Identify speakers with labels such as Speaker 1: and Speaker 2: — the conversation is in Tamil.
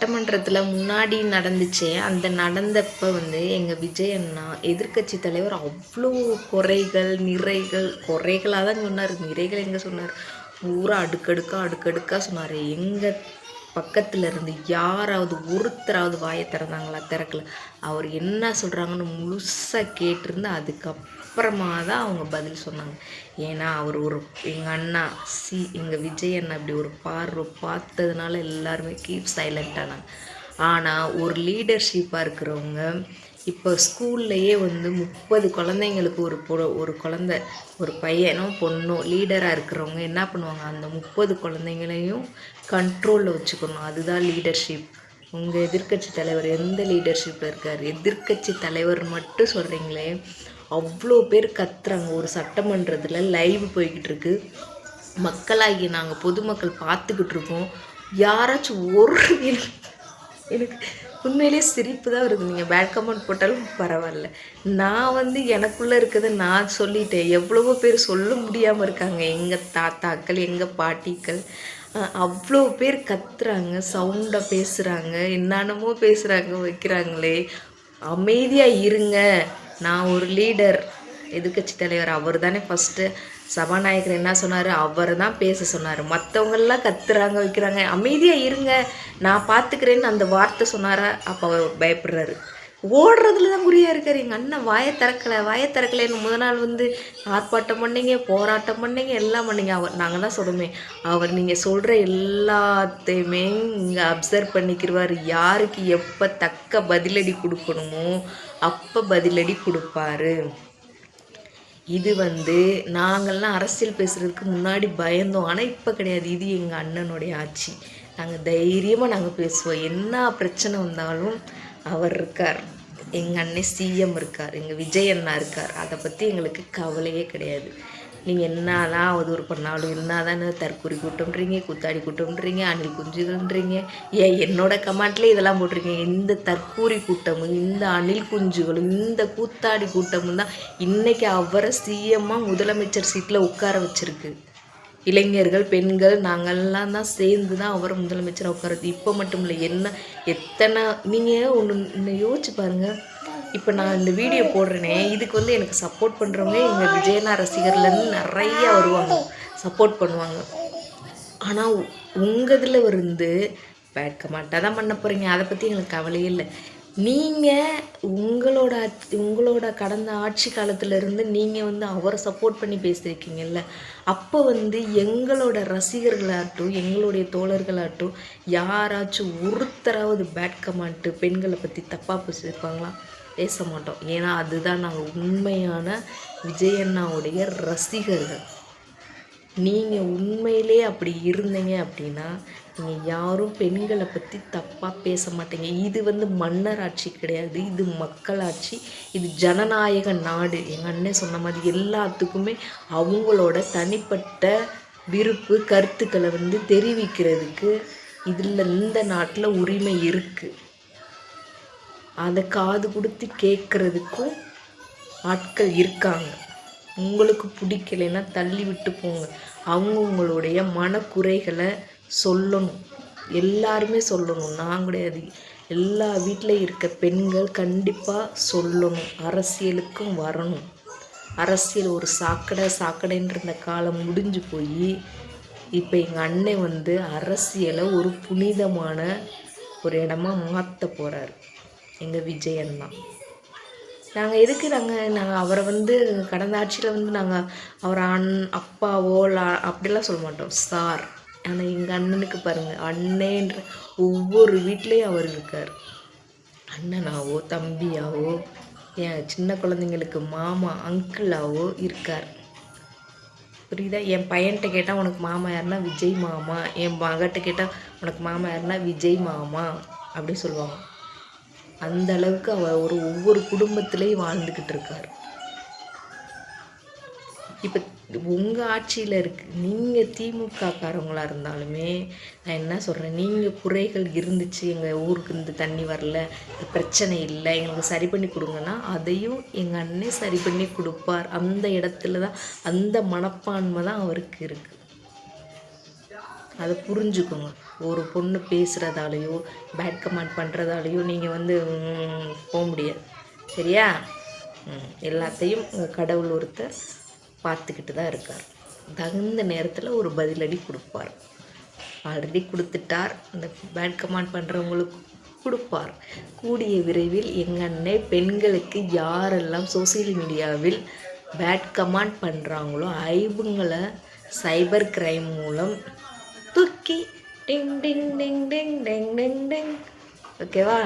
Speaker 1: சட்டமன்றத்தில் முன்னாடி நடந்துச்சே, அந்த நடந்தப்போ வந்து எங்கள் விஜய் அண்ணா எதிர்க்கட்சி தலைவர் அவ்வளோ குறைகள் நிறைகள், குறைகளாக தான் சொன்னார், நிறைகள் எங்கே சொன்னார், பூரா அடுக்கடுக்காக சொன்னார். எங்கள் பக்கத்தில் இருந்து யாராவது ஒருத்தராவது வாயை திறந்தாங்களா? திறக்கல. அவர் என்ன சொல்கிறாங்கன்னு முழுசாக கேட்டிருந்து அதுக்கப்புறமா தான் அவங்க பதில் சொன்னாங்க. ஏன்னா அவர் எங்கள் அண்ணா எங்கள் விஜய் அண்ணா இப்படி ஒரு பார்வை பார்த்ததுனால எல்லாருமே கீப் சைலண்ட்டானாங்க. ஆனால் ஒரு லீடர்ஷிப்பாக இருக்கிறவங்க இப்போ ஸ்கூல்லையே வந்து 30 குழந்தைங்களுக்கு ஒரு குழந்தை, ஒரு பையனோ பொண்ணோ லீடராக இருக்கிறவங்க என்ன பண்ணுவாங்க, அந்த 30 குழந்தைங்களையும் கண்ட்ரோலில் வச்சுக்கணும். அதுதான் லீடர்ஷிப். உங்கள் எதிர்க்கட்சி தலைவர் எந்த லீடர்ஷிப்பில் இருக்கார்? எதிர்க்கட்சி தலைவர் மட்டும் சொல்கிறீங்களே, அவ்வளோ பேர் கத்துறாங்க. ஒரு சட்டமன்றத்தில் லைவ் போய்கிட்டு இருக்கு, மக்களாகி நாங்கள் பொதுமக்கள் பார்த்துக்கிட்டு இருக்கோம். யாராச்சும் எனக்கு உண்மையிலே சிரிப்பு தான் வருது. நீங்கள் பேட் கமெண்ட் போட்டாலும் பரவாயில்ல. நான் வந்து எனக்குள்ளே இருக்கிறத நான் சொல்லிட்டேன். எவ்வளவோ பேர் சொல்ல முடியாமல் இருக்காங்க. எங்கள் தாத்தாக்கள், எங்கள் பாட்டிகள், அவ்வளோ பேர் கத்துறாங்க, சவுண்டாக பேசுகிறாங்க, என்னென்னமோ பேசுகிறாங்க, வைக்கிறாங்களே. அமைதியாக இருங்க. நான் ஒரு லீடர், எதிர்க்கட்சி தலைவர். அவர் தானே ஃபஸ்ட்டு சபாநாயகர் என்ன சொன்னார், அவர் தான் பேச சொன்னார். மற்றவங்கெல்லாம் கத்துறாங்க, வைக்கிறாங்க. அமைதியாக இருங்க, நான் பார்த்துக்கிறேன்னு அந்த வார்த்தை சொன்னாரா? அப்போ அவர் பயப்படுறாரு, ஓடுறதுல தான் குறியாக இருக்கார். எங்கள் அண்ணன் வாயை திறக்கலைன்னு முதல் நாள் வந்து ஆர்ப்பாட்டம் பண்ணிங்க, போராட்டம் பண்ணிங்க, எல்லாம் பண்ணிங்க. நாங்கள் தான் சொல்லுமே, அவர் நீங்கள் சொல்கிற எல்லாத்தையுமே இங்கே அப்சர்வ் பண்ணிக்கிடுவார். யாருக்கு எப்போ தக்க பதிலடி கொடுக்கணுமோ அப்போ பதிலடி கொடுப்பாரு. இது வந்து நாங்கள்லாம் அரசியல் பேசுகிறதுக்கு முன்னாடி பயந்தோம், ஆனால் இப்போ கிடையாது. இது எங்கள் அண்ணனுடைய ஆட்சி. நாங்கள் தைரியமாக பேசுவோம். என்ன பிரச்சனை வந்தாலும் அவர் இருக்கார். எங்கள் அண்ணன் சிஎம் இருக்கார், எங்கள் விஜய் அண்ணா இருக்கார். அதை பற்றி எங்களுக்கு கவலையே கிடையாது. நீங்கள் என்னதான் அவதூறு பண்ணாலும், என்னதான் தற்கூரி கூட்டம்ன்றீங்க, கூத்தாடி கூட்டம்ன்றீங்க, அணில் குஞ்சுகள்ன்றீங்க, என்னோட கமெண்ட்லேயே இதெல்லாம் போட்டிருக்கீங்க. இந்த தற்கூரி கூட்டமும், இந்த அணில் குஞ்சுகளும், இந்த கூத்தாடி கூட்டமும் தான் இன்றைக்கி அவரை சிஎம்மாக முதலமைச்சர் சீட்டில் உட்கார வச்சுருக்கு. இளைஞர்கள், பெண்கள், நாங்கள்லாம் தான் சேர்ந்து தான் அவரை முதலமைச்சராக உட்காரது. இப்போ மட்டும் இல்லை, எத்தனை நீங்கள் ஒன்று யோசிச்சு பாருங்கள். இப்போ நான் இந்த வீடியோ போடுறேனே, இதுக்கு வந்து எனக்கு சப்போர்ட் பண்ணுறவங்க எங்கள் விஜயண்ணா ரசிகர்லேருந்து நிறையா வருவாங்க, சப்போர்ட் பண்ணுவாங்க. ஆனால் உங்கள் இதில் இருந்து பேட் கமெண்ட்டாக தான் பண்ண போகிறீங்க. அதை பற்றி எங்களுக்கு கவலையே இல்லை. நீங்கள் உங்களோட கடந்த ஆட்சி காலத்திலேருந்து நீங்கள் வந்து அவரை சப்போர்ட் பண்ணி பேசியிருக்கீங்கல்ல, அப்போ வந்து எங்களோட ரசிகர்களாகட்டும், எங்களுடைய தோழர்களாகட்டும் யாராச்சும் ஒருத்தராவது பேட் கமெண்ட்டு பெண்களை பற்றி தப்பாக பேசியிருப்பாங்களா? பேச மாட்டோம். ஏன்னா அதுதான் நாங்கள் உண்மையான விஜயண்ணாவுடைய ரசிகர்கள். நீங்கள் உண்மையிலே அப்படி இருந்தீங்க அப்படின்னா நீங்கள் யாரும் பெண்களை பற்றி தப்பாக பேச மாட்டீங்க. இது வந்து மன்னர் ஆட்சி கிடையாது, இது மக்களாட்சி, இது ஜனநாயக நாடு. எங்கள் அண்ணன் சொன்ன மாதிரி எல்லாத்துக்குமே அவங்களோட தனிப்பட்ட விருப்பு கருத்துக்களை வந்து தெரிவிக்கிறதுக்கு இந்த நாட்டில் உரிமை இருக்குது. அதை காது கொடுத்து கேட்குறதுக்கும் ஆட்கள் இருக்காங்க. உங்களுக்கு பிடிக்கலைன்னா தள்ளி விட்டு போங்க. அவங்கவுங்களுடைய மனக்குறைகளை சொல்லணும், எல்லாருமே சொல்லணும். நான் கிடையாது, எல்லா வீட்டிலையும் இருக்க பெண்கள் கண்டிப்பாக சொல்லணும். அரசியலுக்கும் வரணும். அரசியல் ஒரு சாக்கடைன்ற இந்த காலம் முடிஞ்சு போய் இப்போ எங்கள் அண்ணன் வந்து அரசியலை ஒரு புனிதமான ஒரு இடமா மாற்ற போகிறார் எங்கள் விஜய் அண்ணா. நாங்கள் எதுக்கு நாங்கள் அவரை வந்து கடந்த ஆட்சியில் வந்து நாங்கள் அவரை அப்பாவோ அப்படிலாம் சொல்ல மாட்டோம், சார். ஆனால் எங்கள் அண்ணனுக்கு பாருங்கள், அண்ணன்ற ஒவ்வொரு வீட்லேயும் அவர் இருக்கார். அண்ணனாவோ தம்பியாவோ, என் சின்ன குழந்தைங்களுக்கு மாமா அங்கிளாவோ இருக்கார். புரியுதா? என் பையன்கிட்ட கேட்டால் உனக்கு மாமா யாருன்னா விஜய் மாமா, என் மகட்ட கேட்டால் உனக்கு மாமா யாருன்னா விஜய் மாமா அப்படி சொல்லுவாங்க. அந்த அளவுக்கு அவர் ஒவ்வொரு குடும்பத்திலையும் வாழ்ந்துக்கிட்டு இருக்கார். இப்போ உங்கள் ஆட்சியில் நீங்கள் திமுககாரவங்களாக இருந்தாலுமே நான் என்ன சொல்கிறேன், நீங்கள் குறைகள் இருந்துச்சு, எங்கள் ஊருக்கு இந்த தண்ணி வரல, பிரச்சனை இல்லை, எங்களுக்கு சரி பண்ணி கொடுங்கன்னா அதையும் எங்கள் அண்ணன் சரி பண்ணி கொடுப்பார். அந்த இடத்துல தான் அந்த மனப்பான்மை தான் அவருக்கு இருக்குது. அதை புரிஞ்சுக்கோங்க. ஒரு பொண்ணு பேசுகிறதாலையோ பேட் கமெண்ட் பண்ணுறதாலையோ நீங்கள் வந்து போக முடியாது. சரியா? எல்லாத்தையும் கடவுள் ஒருத்தர் பார்த்துக்கிட்டு தான் இருக்கார். தகுந்த நேரத்தில் ஒரு பதிலடி கொடுப்பார். ஆல்ரெடி கொடுத்துட்டார். இந்த பேட் கமெண்ட் பண்ணுறவங்களுக்கு கொடுப்பார். கூடிய விரைவில் எங்கள் அண்ணே பெண்களுக்கு யாரெல்லாம் சோசியல் மீடியாவில் பேட் கமெண்ட் பண்ணுறாங்களோ ஐவுங்களை சைபர் கிரைம் மூலம் தூக்கி டிங் டிங் டிங் டிங் டிங் டிங் டிங். ஓகேவா?